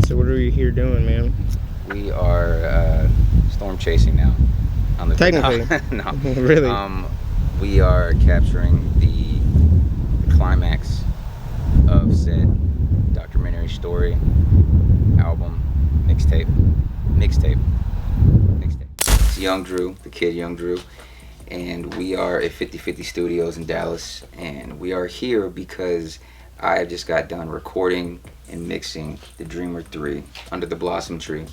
So what are we here doing, man? We are storm chasing now. On the Technically. No. Really? We are capturing the climax of said documentary story, album, mixtape. It's Young Drew, the kid Young Drew, and we are at 50/50 Studios in Dallas, and we are here because I just got done recording and mixing the Dreamer 3 Under the Blossom Tree.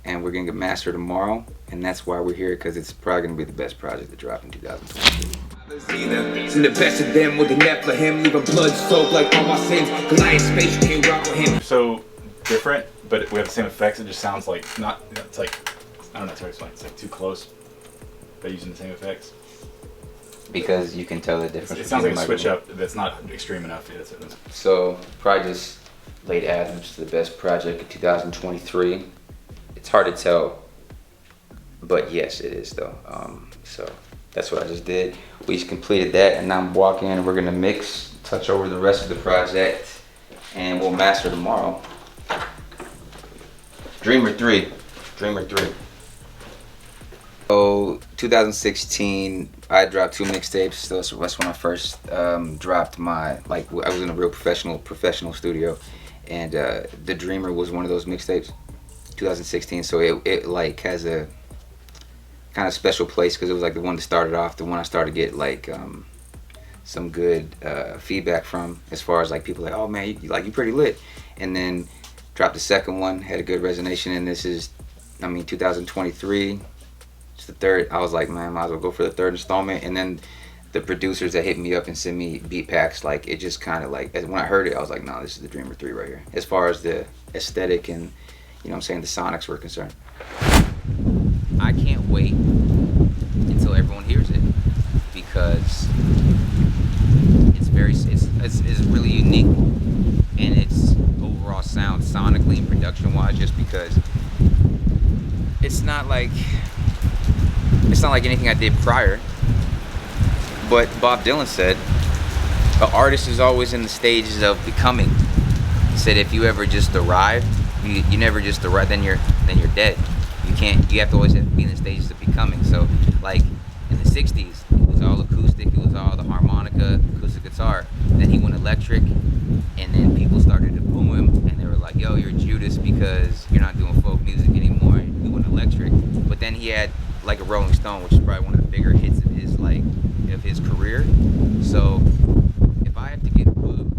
And we're gonna get mastered tomorrow, and that's why we're here, because it's probably gonna be the best project to drop in 2023. Seen the best of them with the net for him, leaving blood soaked like all my sins. Cause I ain't space, you can't rock with him. So different, but we have the same effects. It just sounds like not. It's like I don't know how to explain. It's like too close. By using the same effects. Because you can tell the difference. It sounds like a switch up that's not extreme enough. So probably just laid Adams to the best project of 2023. It's hard to tell, but yes, it is though. So that's what I just did. We just completed that, and now I'm walking in and we're gonna mix, touch over the rest of the project, and we'll master tomorrow. Dreamer 3. So 2016, I dropped 2 mixtapes. So that's when I first dropped my, I was in a real professional studio, and The Dreamer was one of those mixtapes. 2016, so it like has a kind of special place because it was like the one that started off, the one I started to get like some good feedback from, as far as like people like, oh man, you pretty lit, and then dropped the second one, had a good resonation, and this is, 2023, it's the third. I was like, man, might as well go for the third installment. And then the producers that hit me up and sent me beat packs, like it just kind of like, when I heard it, I was like, no, this is the Dreamer 3 right here, as far as the aesthetic and, you know what I'm saying, the sonics were concerned. I can't wait until everyone hears it, because it's really unique in its overall sound, sonically and production wise, just because it's not like anything I did prior. But Bob Dylan said, an artist is always in the stages of becoming. He said if you ever just arrive, you never just arrive, then you're dead. You have to always have to be in the stages of becoming. So like in the 60s, it was all acoustic, it was all the harmonica, acoustic guitar. Then he went electric, and then people started to boo him, and they were like, yo, you're Judas because you're not doing folk music anymore. He went electric. But then he had like a Rolling Stone, which is probably one of the bigger hits of his career. So if I have to get booed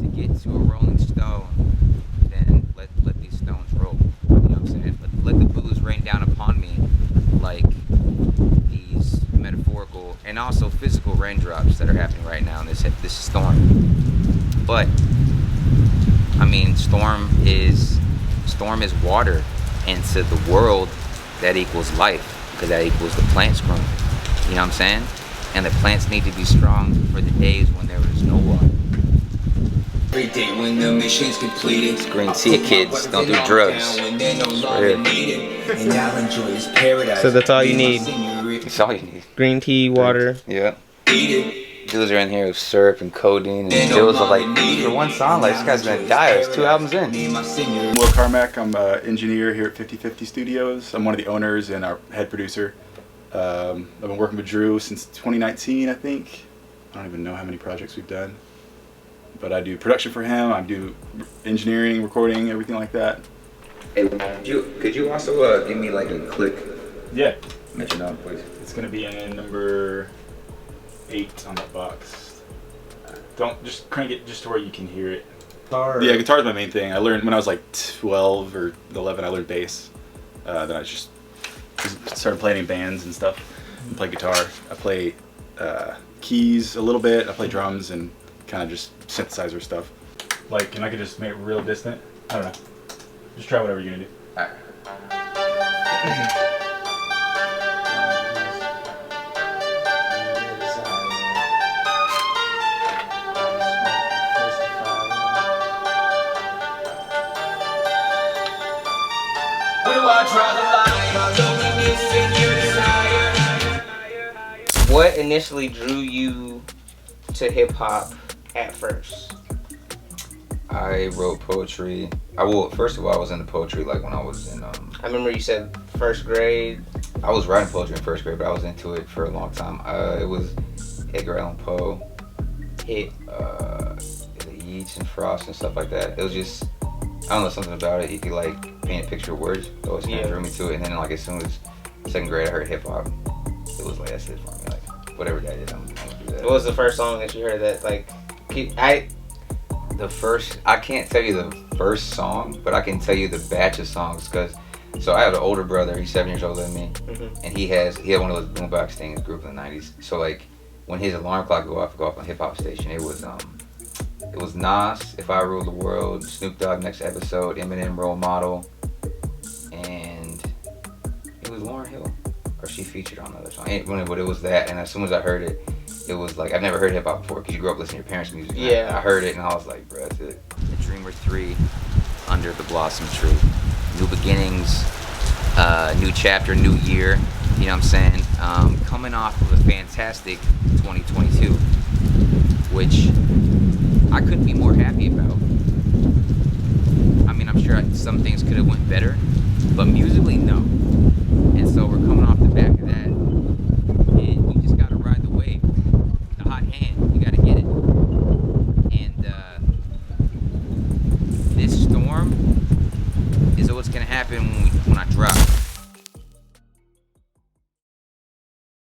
to get to a Rolling Stone, then let these stones roll. You know what I'm saying? Let the boos rain down upon me like these metaphorical and also physical raindrops that are happening right now in this storm. But storm is water into the world that equals life, because that equals the plants growing. You know what I'm saying? And the plants need to be strong for the days when there is no water. Every day when the mission's completed, It's green tea, kids. Don't do drugs. So that's all you need. It's all you need. Green tea, water. Yeah. Dudes are in here with syrup and codeine, and Jill's are like, for one song, like, this guy's gonna die. It's 2 albums in. Will Carmack. I'm an engineer here at 50/50 Studios. I'm one of the owners and our head producer. I've been working with Drew since 2019, I think. I don't even know how many projects we've done, but I do production for him. I do engineering, recording, everything like that. Hey, could you also give me like a click? Yeah. Mention out, please. It's gonna be in number 8 on that box. Don't just crank it just to where you can hear it. Yeah, guitar is my main thing. I learned when I was like 12 or 11. I learned bass. Then I just started playing in bands and stuff. I play guitar. I play keys a little bit. I play drums and kind of just synthesizer stuff. Like, and I could just make it real distant. I don't know. Just try whatever you're gonna do. Alright. What initially drew you to hip hop at first? I wrote poetry. First of all, I was into poetry like when I was in. I remember you said first grade. I was writing poetry in first grade, but I was into it for a long time. It was Edgar Allan Poe, the Yeats and Frost and stuff like that. It was just, I don't know, something about it. You could like paint a picture of words. It always kind of drew me to it. And then like as soon as second grade, I heard hip hop. It was like, that's it for me. Like whatever that is, I'm gonna do that. What was the first song that you heard that like? I can't tell you the first song, but I can tell you the batch of songs because. So I have an older brother. He's 7 years older than me, and he had one of those boombox things, group in the '90s. So like when his alarm clock go off on a hip hop station, it was Nas, If I Ruled the World, Snoop Dogg, Next Episode, Eminem, Role Model, and it was Lauryn Hill, or she featured on another song. But it was that, and as soon as I heard it, it was like I've never heard hip hop before because you grew up listening to your parents' music. Yeah, I heard it and I was like, bro, that's it. The Dreamer 3, Under the Blossom Tree. New beginnings, new chapter, new year, you know what I'm saying? Coming off of a fantastic 2022, which I couldn't be more happy about. I mean, I'm sure some things could have went better, but musically, no. And so we're coming off the back of that, and you just gotta ride the wave, the hot hand, you gotta get it. And this storm is what's gonna happen when I drop.